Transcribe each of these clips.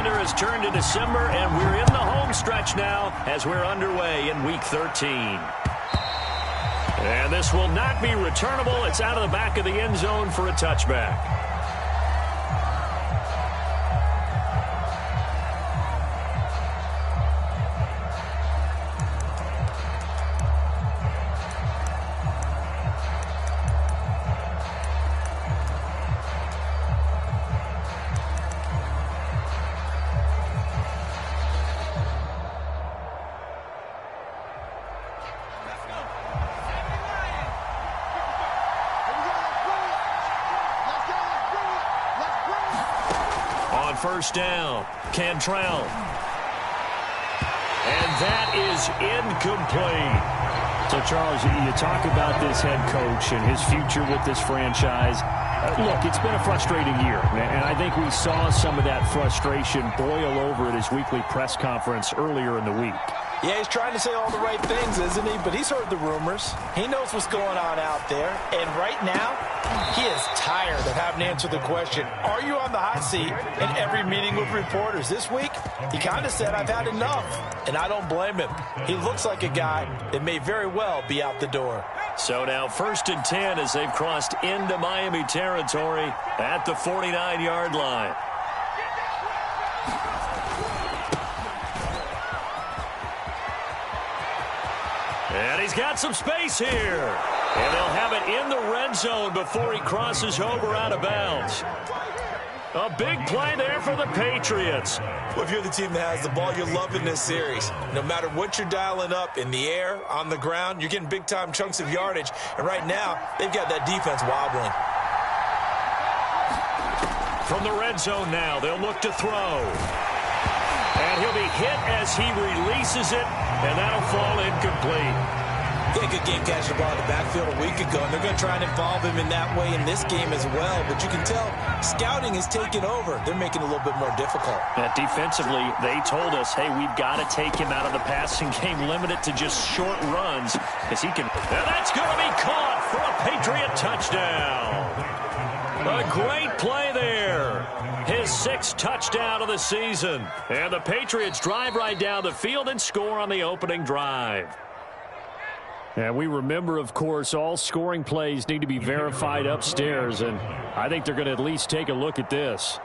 calendar has turned to December, and we're in the home stretch now as we're underway in Week 13. And this will not be returnable. It's out of the back of the end zone for a touchback. First down, Cantrell. And that is incomplete. So, Charles, you talk about this head coach and his future with this franchise. Look, it's been a frustrating year, and I think we saw some of that frustration boil over at his weekly press conference earlier in the week. Yeah, he's trying to say all the right things, isn't he? But he's heard the rumors. He knows what's going on out there. And right now, he is tired of having to answer the question, are you on the hot seat, in every meeting with reporters. This week, he kind of said, I've had enough. And I don't blame him. He looks like a guy that may very well be out the door. So now 1st and 10 as they've crossed into Miami territory at the 49-yard line. And he's got some space here. And they'll have it in the red zone before he crosses over out of bounds. A big play there for the Patriots. Well, if you're the team that has the ball, you're loving this series. No matter what you're dialing up, in the air, on the ground, you're getting big-time chunks of yardage. And right now, they've got that defense wobbling. From the red zone now, they'll look to throw. And he'll be hit as he releases it, and that'll fall incomplete. He had a good game catching the ball in the backfield a week ago, and they're going to try and involve him in that way in this game as well. But you can tell scouting is taking over. They're making it a little bit more difficult. Defensively, they told us, hey, we've got to take him out of the passing game, limit it to just short runs, because he can. And that's going to be caught for a Patriot touchdown. A great play there. His 6th touchdown of the season. And the Patriots drive right down the field and score on the opening drive. And we remember, of course, all scoring plays need to be verified upstairs, and I think they're going to at least take a look at this.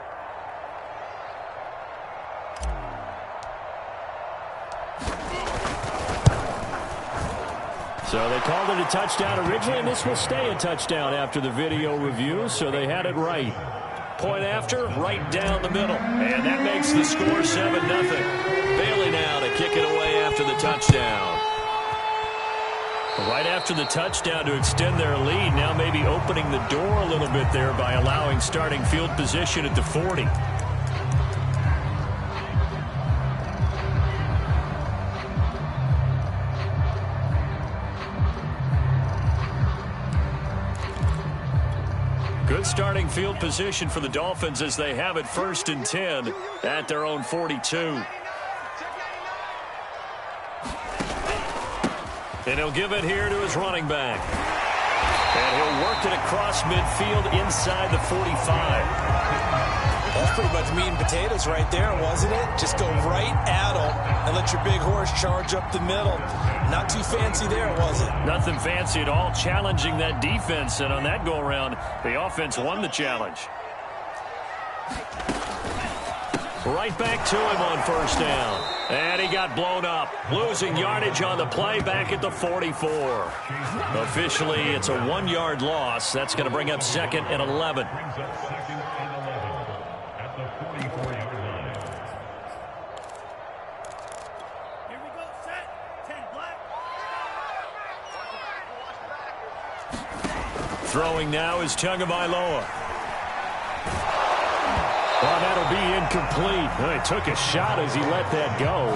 So they called it a touchdown originally, and this will stay a touchdown after the video review, so they had it right. Point after, right down the middle. And that makes the score 7-0. Bailey now to kick it away after the touchdown. Right after the touchdown to extend their lead, now maybe opening the door a little bit there by allowing starting field position at the 40. Good starting field position for the Dolphins as they have it 1st and 10 at their own 42. And he'll give it here to his running back. And he'll work it across midfield inside the 45. That's pretty much meat and potatoes right there, wasn't it? Just go right at him and let your big horse charge up the middle. Not too fancy there, was it? Nothing fancy at all, challenging that defense. And on that go-around, the offense won the challenge. Right back to him on 1st down. And he got blown up. Losing yardage on the play back at the 44. Officially, it's a 1-yard loss. That's going to bring up 2nd and 11. Throwing now is Tagovailoa. Well, that'll be incomplete. Well, he took a shot as he let that go.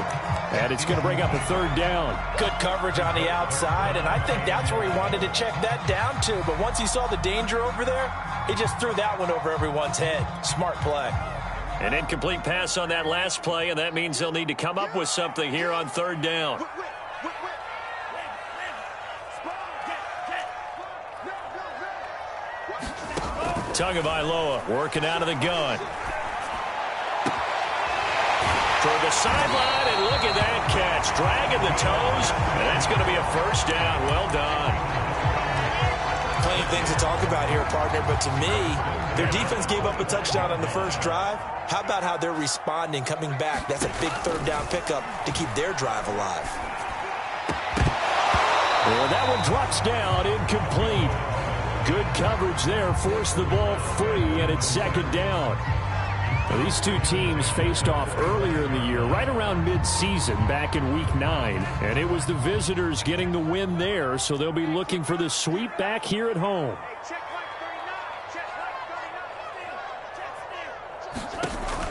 And it's going to bring up a 3rd down. Good coverage on the outside, and I think that's where he wanted to check that down to. But once he saw the danger over there, he just threw that one over everyone's head. Smart play. An incomplete pass on that last play, and that means they'll need to come up with something here on 3rd down. Tagovailoa working out of the gun. Toward the sideline, and look at that catch. Dragging the toes, and that's going to be a first down. Well done. Plenty of things to talk about here, partner, but to me, their defense gave up a touchdown on the first drive. How about how they're responding, coming back? That's a big third down pickup to keep their drive alive. Well, that one drops down, incomplete. Good coverage there, forced the ball free, and it's second down. Now, these two teams faced off earlier in the year, right around mid-season, back in Week 9. And it was the visitors getting the win there, so they'll be looking for the sweep back here at home.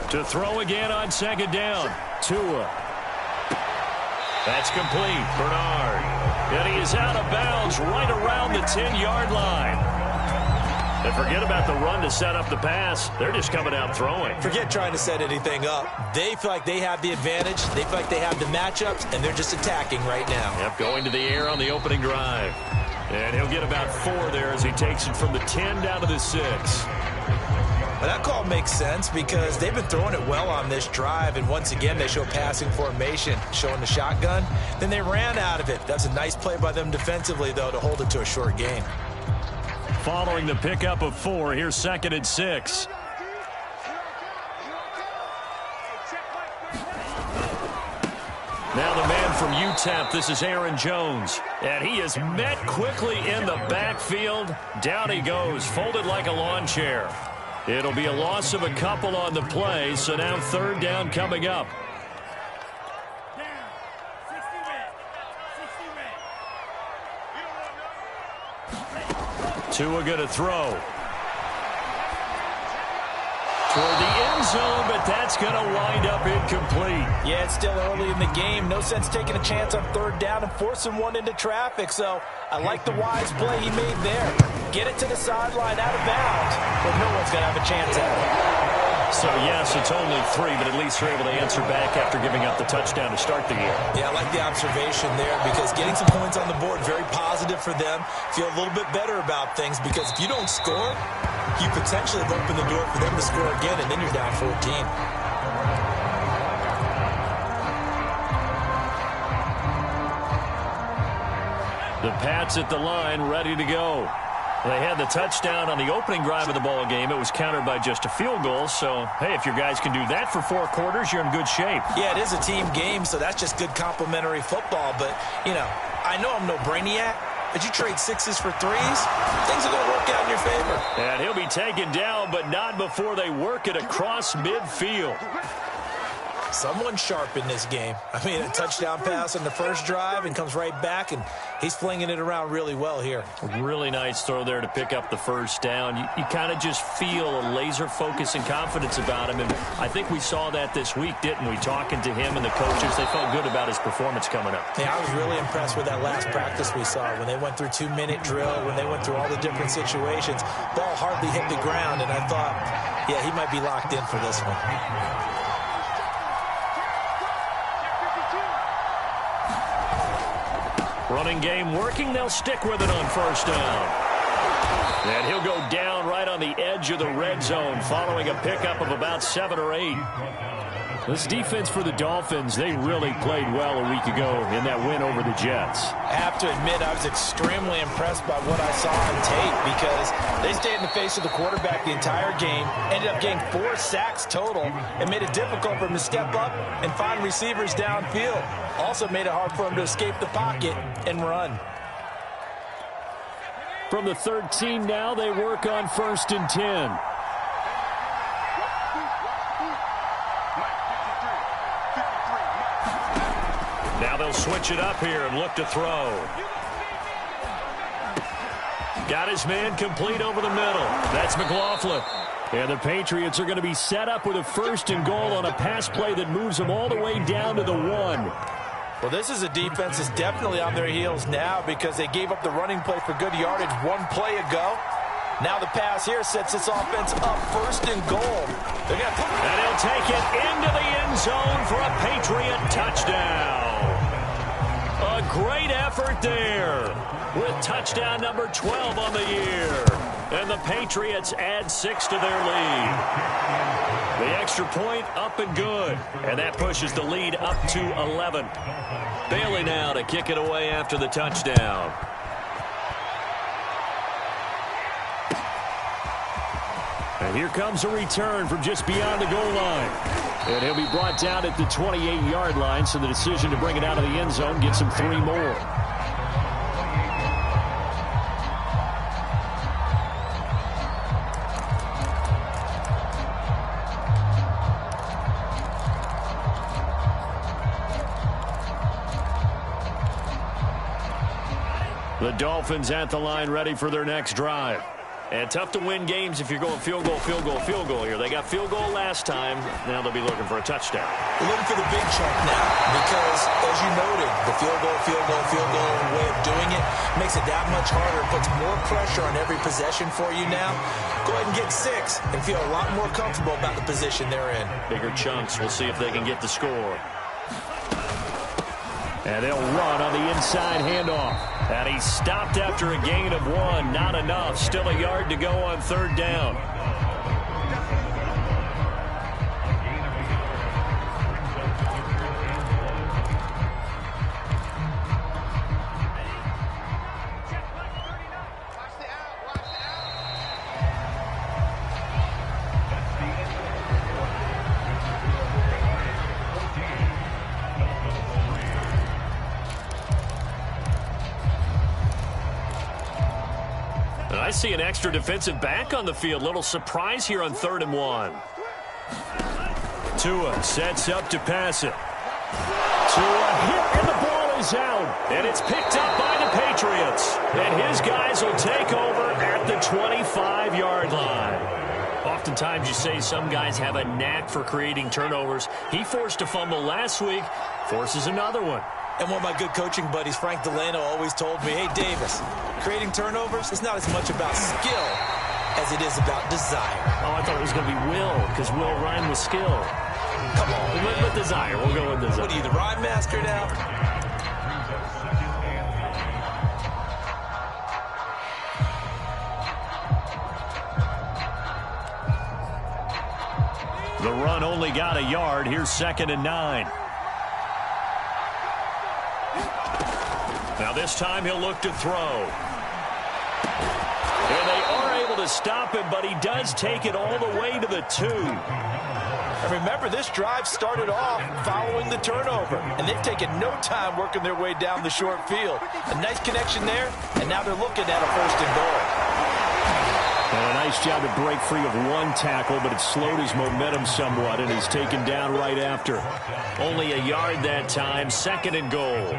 To throw again on second down. Tua. That's complete. Bernard. And he is out of bounds right around the 10-yard line. And forget about the run to set up the pass. They're just coming out throwing. Forget trying to set anything up. They feel like they have the advantage. They feel like they have the matchups, and they're just attacking right now. Yep, going to the air on the opening drive. And he'll get about 4 there as he takes it from the 10 down to the 6. Well, that call makes sense because they've been throwing it well on this drive, and once again they show passing formation, showing the shotgun. Then they ran out of it. That's a nice play by them defensively, though, to hold it to a short gain. Following the pickup of 4, here's second and 6. Now the man from UTEP, this is Aaron Jones. And he is met quickly in the backfield. Down he goes, folded like a lawn chair. It'll be a loss of a couple on the play, so now third down coming up. Tua going to throw. Toward the end zone, but that's going to wind up incomplete. Yeah, it's still early in the game. No sense taking a chance on third down and forcing one into traffic. So I like the wise play he made there. Get it to the sideline out of bounds, but no one's going to have a chance at it. So, yes, it's only 3, but at least they're able to answer back after giving up the touchdown to start the year. Yeah, I like the observation there because getting some points on the board, very positive for them. Feel a little bit better about things because if you don't score, you potentially have opened the door for them to score again, and then you're down 14. The Pats at the line, ready to go. They had the touchdown on the opening drive of the ball game. It was countered by just a field goal. So, hey, if your guys can do that for 4 quarters, you're in good shape. Yeah, it is a team game, so that's just good complimentary football. But, you know, I know I'm no brainiac, but you trade 6s for 3s, things are going to work out in your favor. And he'll be taken down, but not before they work it across midfield. Someone sharp in this game. I mean, a touchdown pass on the first drive and comes right back, and he's flinging it around really well here. Really nice throw there to pick up the first down. You kind of just feel a laser focus and confidence about him, and I think we saw that this week, didn't we? Talking to him and the coaches, they felt good about his performance coming up. Yeah, I was really impressed with that last practice we saw when they went through 2-minute drill, when they went through all the different situations. Ball hardly hit the ground, and I thought, yeah, he might be locked in for this one. Running game working. They'll stick with it on first down. And he'll go down right on the edge of the red zone following a pickup of about 7 or 8. This defense for the Dolphins, they really played well a week ago in that win over the Jets. I have to admit, I was extremely impressed by what I saw on tape because they stayed in the face of the quarterback the entire game, ended up getting 4 sacks total, and made it difficult for him to step up and find receivers downfield. Also made it hard for him to escape the pocket and run. From the 13 now, they work on first and 10. Now they'll switch it up here and look to throw. Got his man complete over the middle. That's McLaughlin. And the Patriots are going to be set up with a first and goal on a pass play that moves them all the way down to the 1. Well, this is a defense that's definitely on their heels now because they gave up the running play for good yardage 1 play ago. Now the pass here sets this offense up first and goal. And he'll take it into the end zone for a Patriot touchdown. A great effort there with touchdown number 12 on the year. And the Patriots add 6 to their lead. The extra point up and good. And that pushes the lead up to 11. Bailey now to kick it away after the touchdown. And here comes a return from just beyond the goal line. And he'll be brought down at the 28-yard line, so the decision to bring it out of the end zone gets him 3 more. The Dolphins at the line ready for their next drive. And tough to win games if you're going field goal, field goal, field goal here. They got field goal last time. Now they'll be looking for a touchdown. They're looking for the big chunk now because, as you noted, the field goal way of doing it makes it that much harder. It puts more pressure on every possession for you now. Go ahead and get 6 and feel a lot more comfortable about the position they're in. Bigger chunks. We'll see if they can get the score. And they'll run on the inside handoff. And he stopped after a gain of 1. Not enough. Still a yard to go on 3rd down. I see an extra defensive back on the field. Little surprise here on 3rd and 1. Tua sets up to pass it. Tua hit, and the ball is out. And it's picked up by the Patriots. And his guys will take over at the 25-yard line. Oftentimes you say some guys have a knack for creating turnovers. He forced a fumble last week, forces another one. And one of my good coaching buddies, Frank Delano, always told me, hey, Davis, creating turnovers is not as much about skill as it is about desire. Oh, I thought it was going to be will, because will rhyme with skill. Come on, we went with desire. We'll go with desire. What are you, the rhyme master now? The run only got a yard. Here's 2nd and 9. Now this time he'll look to throw. And they are able to stop him, but he does take it all the way to the 2. And remember, this drive started off following the turnover, and they've taken no time working their way down the short field. A nice connection there, and now they're looking at a 1st and goal. And a nice job to break free of 1 tackle, but it slowed his momentum somewhat, and he's taken down right after. Only a yard that time, 2nd and goal.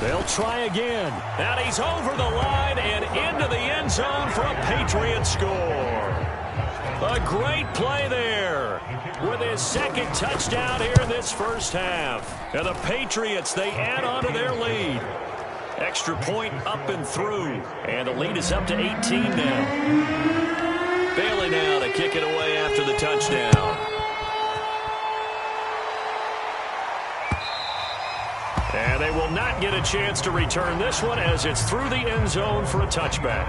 They'll try again. And he's over the line and into the end zone for a Patriot score. A great play there with his 2nd touchdown here in this first half. And the Patriots, they add on to their lead. Extra point up and through. And the lead is up to 18 now. Bailey now to kick it away after the touchdown. And they will not get a chance to return this one as it's through the end zone for a touchback.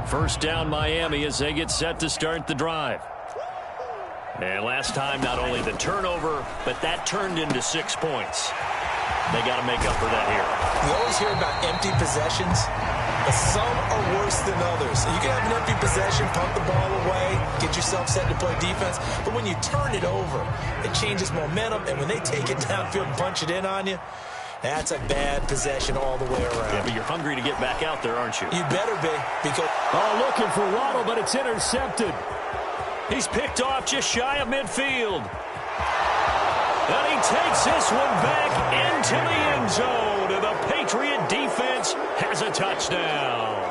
First down Miami as they get set to start the drive. And last time, not only the turnover, but that turned into 6 points. They got to make up for that here. We always hear about empty possessions, but some are worse than others. You can have an empty possession, pump the ball away, get yourself set to play defense, but when you turn it over, it changes momentum, and when they take it downfield and punch it in on you, that's a bad possession all the way around. Yeah, but you're hungry to get back out there, aren't you? You better be, because... Oh, looking for Waddle, but it's intercepted. He's picked off just shy of midfield. And he takes this one back into the end zone. And the Patriot defense has a touchdown.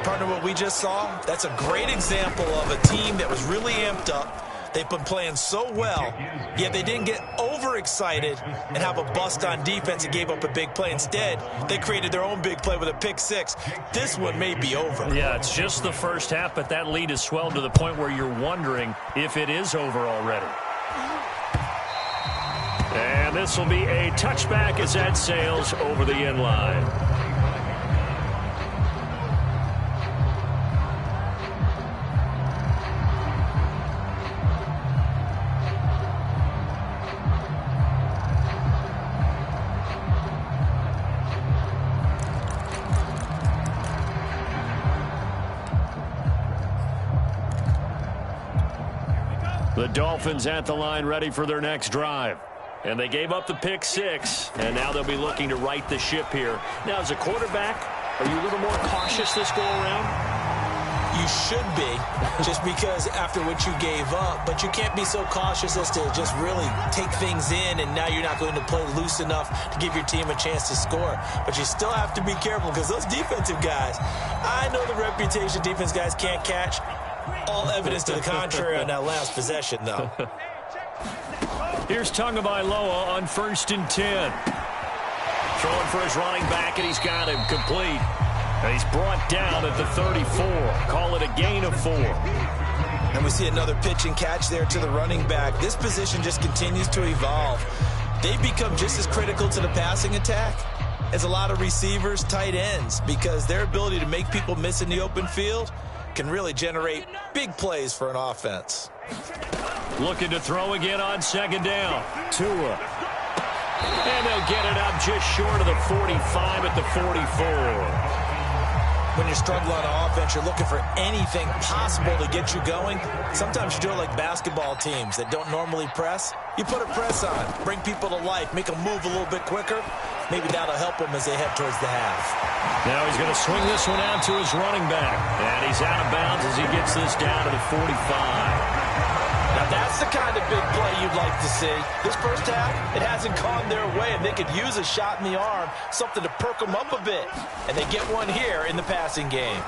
Part partner, what we just saw, that's a great example of a team that was really amped up. They've been playing so well, yet they didn't get overexcited and have a bust on defense and gave up a big play. Instead, they created their own big play with a pick six. This one may be over. Yeah, it's just the first half, but that lead has swelled to the point where you're wondering if it is over already. And this will be a touchback as that sails over the end line. The Dolphins at the line ready for their next drive. And they gave up the pick six, and now they'll be looking to right the ship here. Now, as a quarterback, are you a little more cautious this go-around? You should be, just because after what you gave up, but you can't be so cautious as to just really take things in, and now you're not going to play loose enough to give your team a chance to score. But you still have to be careful because those defensive guys, I know the reputation defense guys can't catch. All evidence to the contrary on that last possession, though. Here's Tagovailoa on 1st and 10. Throwing for his running back, and he's got him complete. And he's brought down at the 34. Call it a gain of 4. And we see another pitch and catch there to the running back. This position just continues to evolve. They've become just as critical to the passing attack as a lot of receivers, tight ends, because their ability to make people miss in the open field can really generate big plays for an offense. Looking to throw again on 2nd down. Tua. And they'll get it up just short of the 45 at the 44. When you're struggling on offense, you're looking for anything possible to get you going. Sometimes you do it like basketball teams that don't normally press. You put a press on, bring people to life, make them move a little bit quicker. Maybe that'll help them as they head towards the half. Now he's going to swing this one out to his running back. And he's out of bounds as he gets this down to the 45. Now that's the kind of big play you'd like to see. This first half, it hasn't gone their way, and they could use a shot in the arm, something to perk them up a bit. And they get one here in the passing game.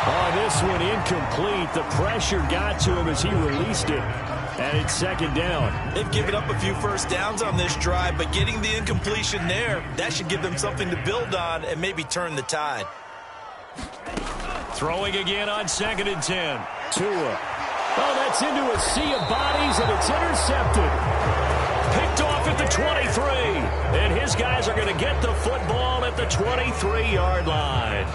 Oh, this one incomplete. The pressure got to him as he released it. And it's 2nd down. They've given up a few first downs on this drive, but getting the incompletion there, that should give them something to build on and maybe turn the tide. Throwing again on 2nd and 10. Tua. Oh, that's into a sea of bodies, and it's intercepted. Picked off at the 23. And his guys are going to get the football at the 23-yard line.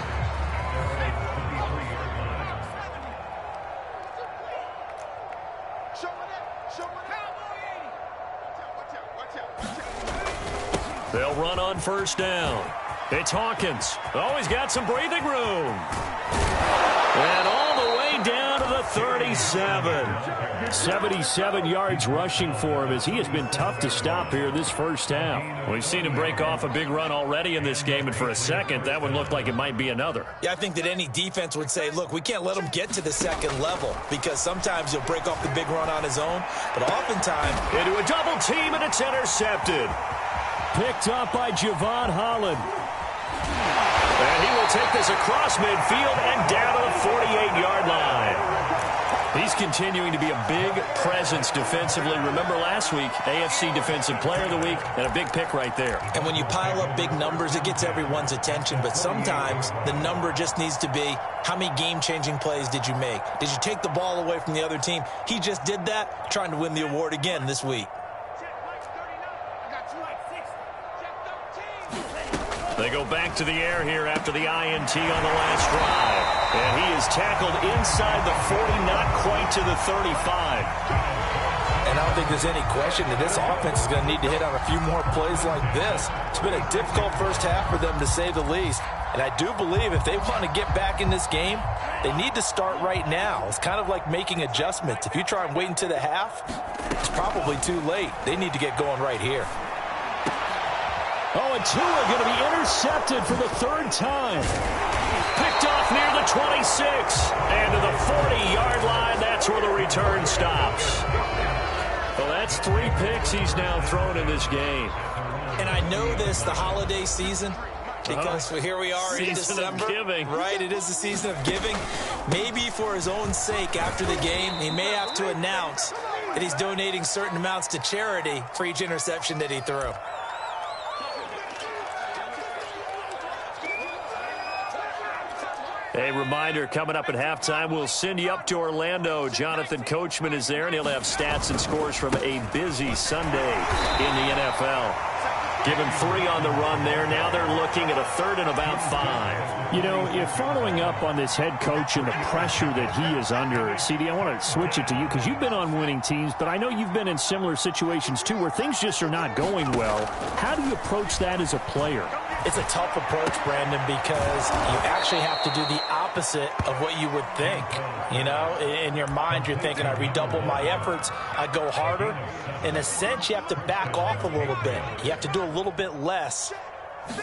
They'll run on 1st down. It's Hawkins. Oh, he's got some breathing room. And all the way down to the 37. 77 yards rushing for him as he has been tough to stop here this first half. We've seen him break off a big run already in this game, and for a second, that would look like it might be another. Yeah, I think that any defense would say, look, we can't let him get to the 2nd level because sometimes he'll break off the big run on his own, but oftentimes into a double team, and it's intercepted. Picked up by Javon Holland. And he will take this across midfield and down to the 48-yard line. He's continuing to be a big presence defensively. Remember last week, AFC Defensive Player of the Week, and a big pick right there. And when you pile up big numbers, it gets everyone's attention. But sometimes the number just needs to be, how many game-changing plays did you make? Did you take the ball away from the other team? He just did that, trying to win the award again this week. They go back to the air here after the INT on the last drive. And he is tackled inside the 40, not quite to the 35. And I don't think there's any question that this offense is going to need to hit on a few more plays like this. It's been a difficult first half for them, to say the least. And I do believe if they want to get back in this game, they need to start right now. It's kind of like making adjustments. If you try and wait until the half, it's probably too late. They need to get going right here. Oh, and Tua going to be intercepted for the 3rd time. Picked off near the 26. And to the 40-yard line, that's where the return stops. Well, that's 3 picks he's now thrown in this game. And I know this, the holiday season, Because here we are in December. Giving. Right, it is the season of giving. Maybe for his own sake after the game, he may have to announce that he's donating certain amounts to charity for each interception that he threw. A reminder, coming up at halftime, we'll send you up to Orlando. Jonathan Coachman is there, and he'll have stats and scores from a busy Sunday in the NFL. Given 3 on the run there. Now they're looking at a 3rd and about 5. You know, if following up on this head coach and the pressure that he is under, CD, I want to switch it to you because you've been on winning teams, but I know you've been in similar situations too where things just are not going well. How do you approach that as a player? It's a tough approach, Brandon, because you actually have to do the opposite of what you would think. You know, in your mind, you're thinking, I redouble my efforts, I go harder. In a sense, you have to back off a little bit. You have to do a little bit less.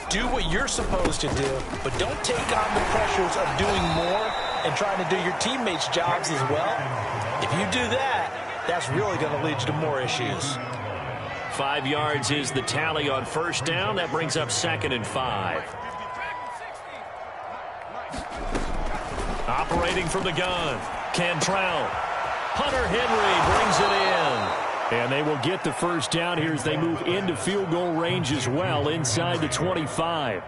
Do what you're supposed to do, but don't take on the pressures of doing more and trying to do your teammates' jobs as well. If you do that, that's really going to lead you to more issues. 5 yards is the tally on first down. That brings up 2nd and 5. Operating from the gun, Cantrell. Hunter Henry brings it in. And they will get the first down here as they move into field goal range as well, inside the 25.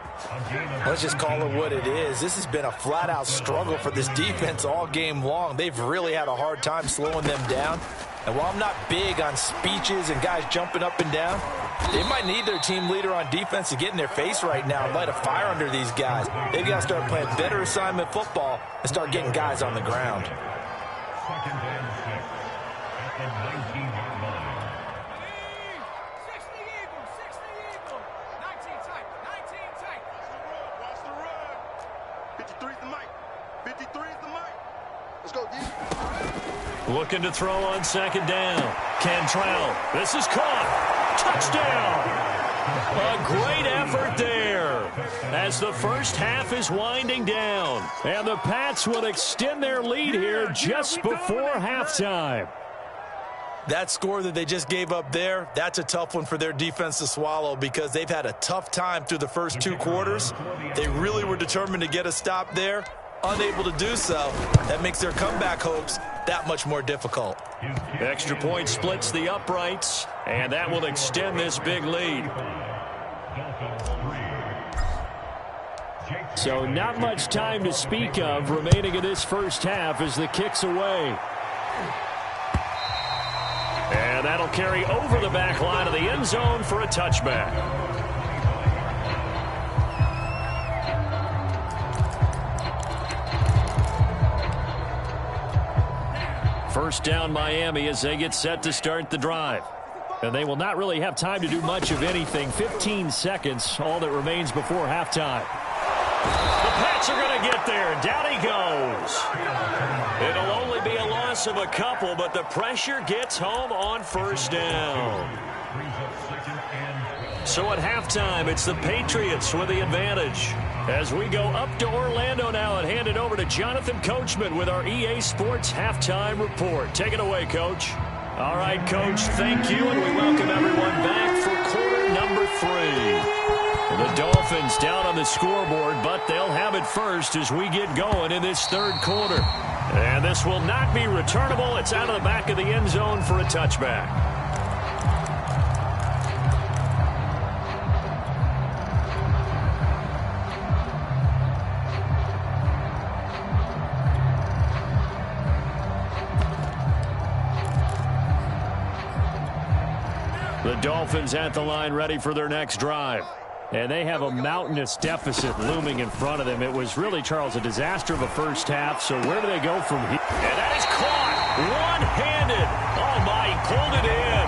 Let's just call it what it is. This has been a flat-out struggle for this defense all game long. They've really had a hard time slowing them down. And while I'm not big on speeches and guys jumping up and down, they might need their team leader on defense to get in their face right now and light a fire under these guys. They've got to start playing better assignment football and start getting guys on the ground. Looking to throw on 2nd down. Cantrell. This is caught. Touchdown. A great effort there as the first half is winding down. And the Pats will extend their lead here just before halftime. That score that they just gave up there, that's a tough one for their defense to swallow because they've had a tough time through the first 2 quarters. They really were determined to get a stop there. Unable to do so. That makes their comeback hopes that much more difficult. Extra point splits the uprights, and that will extend this big lead. So not much time to speak of remaining in this first half as the kick's away. And that'll carry over the back line of the end zone for a touchback. First down Miami as they get set to start the drive. And they will not really have time to do much of anything. 15 seconds, all that remains before halftime. The Pats are going to get there. Down he goes. It'll only be a loss of a couple, but the pressure gets home on first down. So at halftime, it's the Patriots with the advantage. As we go up to Orlando now and hand it over to Jonathan Coachman with our EA Sports Halftime Report. Take it away, Coach. All right, Coach, thank you, and we welcome everyone back for quarter number 3. The Dolphins down on the scoreboard, but they'll have it first as we get going in this 3rd quarter. And this will not be returnable. It's out of the back of the end zone for a touchback. The Dolphins at the line ready for their next drive. And they have a mountainous deficit looming in front of them. It was really, Charles, a disaster of a first half. So where do they go from here? And that is caught one-handed. Oh, my, he pulled it in.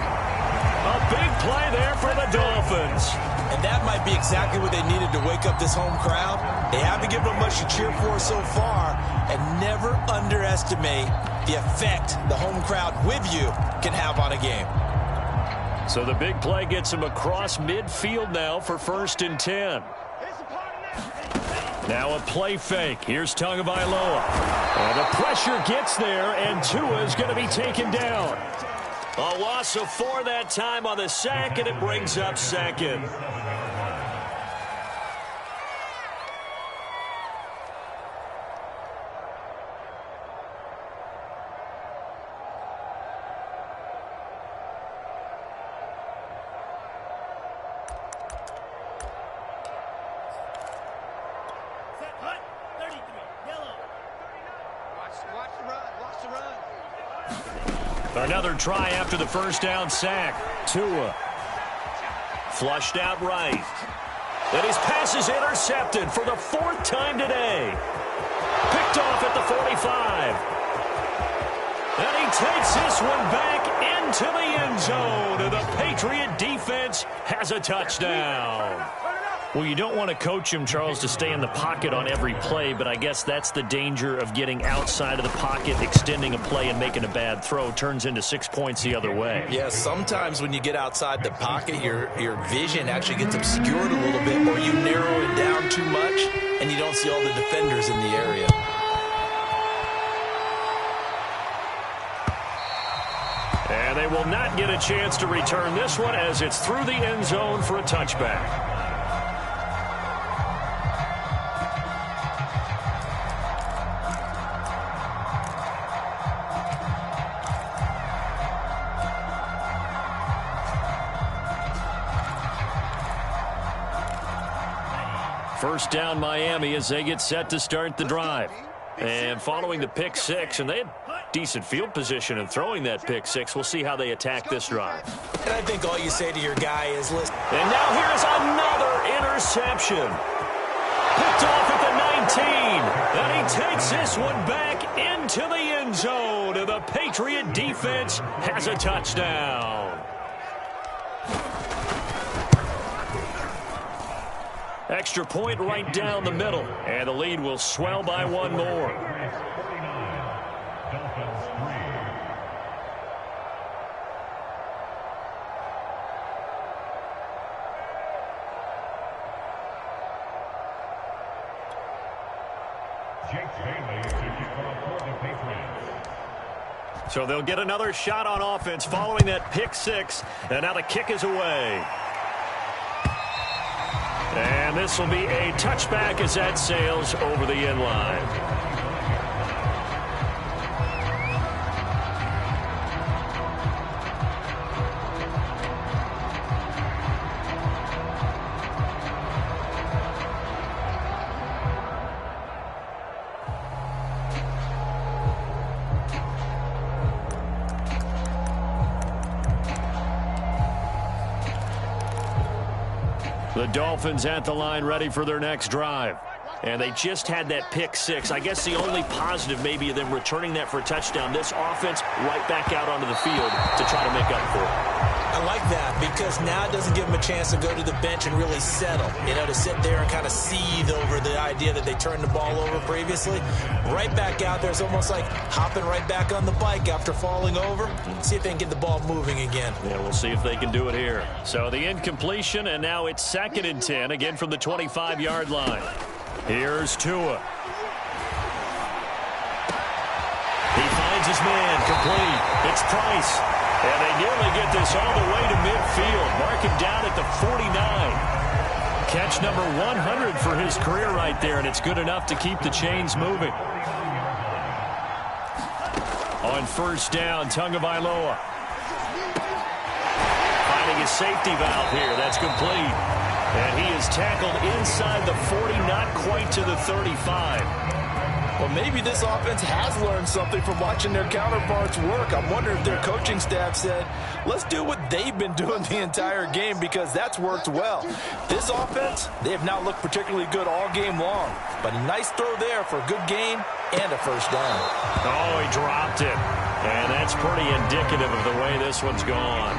A big play there for the Dolphins. And that might be exactly what they needed to wake up this home crowd. They haven't given them much to cheer for so far. And never underestimate the effect the home crowd with you can have on a game. So the big play gets him across midfield now for 1st and 10. Now a play fake. Here's Tagovailoa. And the pressure gets there, and Tua is going to be taken down. A loss of 4 that time on the sack, and it brings up 2nd. Another try after the first down sack. Tua. Flushed out right. And his pass is intercepted for the fourth time today. Picked off at the 45. And he takes this one back into the end zone. And the Patriot defense has a touchdown. Well, you don't want to coach him, Charles, to stay in the pocket on every play, but I guess that's the danger of getting outside of the pocket, extending a play, and making a bad throw. Turns into 6 points the other way. Yeah, sometimes when you get outside the pocket, your vision actually gets obscured a little bit, or you narrow it down too much, and you don't see all the defenders in the area. And they will not get a chance to return this one as it's through the end zone for a touchback. First down Miami as they get set to start the drive. And following the pick six, and they had decent field position in throwing that pick six. We'll see how they attack this drive. And I think all you say to your guy is, listen. And now here's another interception. Picked off at the 19. And he takes this one back into the end zone. And the Patriot defense has a touchdown. Extra point right down the middle. And the lead will swell by one more. So they'll get another shot on offense following that pick six. And now the kick is away. And this will be a touchback as that sails over the end line. The Dolphins at the line ready for their next drive. And they just had that pick six. I guess the only positive maybe of them returning that for a touchdown. This offense right back out onto the field to try to make up for it. I like that because now it doesn't give them a chance to go to the bench and really settle. You know, to sit there and kind of seethe over the idea that they turned the ball over previously. Right back out there is almost like hopping right back on the bike after falling over. See if they can get the ball moving again. Yeah, we'll see if they can do it here. So the incompletion, and now it's 2nd and 10, again from the 25-yard line. Here's Tua. He finds his man, complete. It's Price. And they nearly get this all the way to midfield. Mark him down at the 49. Catch number 100 for his career right there, and it's good enough to keep the chains moving. On first down, Tagovailoa. Finding his safety valve here. That's complete. And he is tackled inside the 40, not quite to the 35. Well, maybe this offense has learned something from watching their counterparts work. I'm wondering if their coaching staff said, let's do what they've been doing the entire game because that's worked well. This offense, they have not looked particularly good all game long. But a nice throw there for a good gain and a first down. Oh, he dropped it. And that's pretty indicative of the way this one's gone.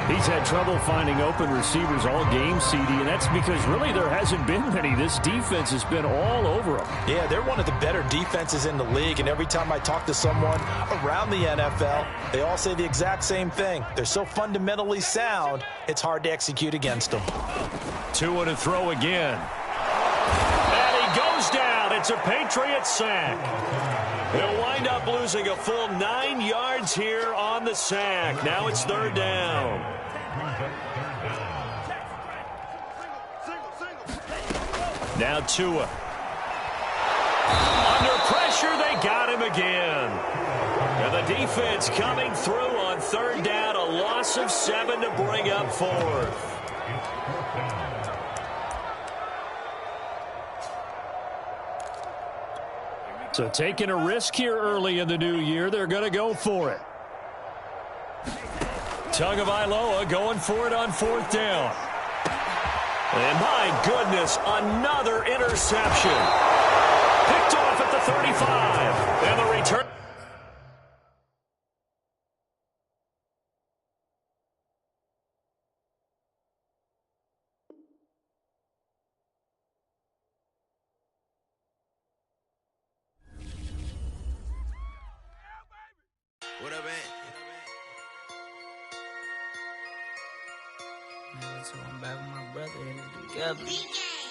He's had trouble finding open receivers all game, CD, and that's because really there hasn't been many. This defense has been all over him. Yeah, they're one of the better defenses in the league, and every time I talk to someone around the NFL, they all say the exact same thing. They're so fundamentally sound, it's hard to execute against them. Tua to throw again. And he goes down. It's a Patriot sack. He'll wind up losing a full 9 yards here on the sack. Now it's 3rd down. Now Tua. Under pressure, they got him again. And the defense coming through on 3rd down. A loss of 7 to bring up 4th. So taking a risk here early in the new year, they're going to go for it. Tagovailoa going for it on 4th down. And my goodness, another interception. Picked off at the 35. And the return. What up, man? So I'm back with my brother and together.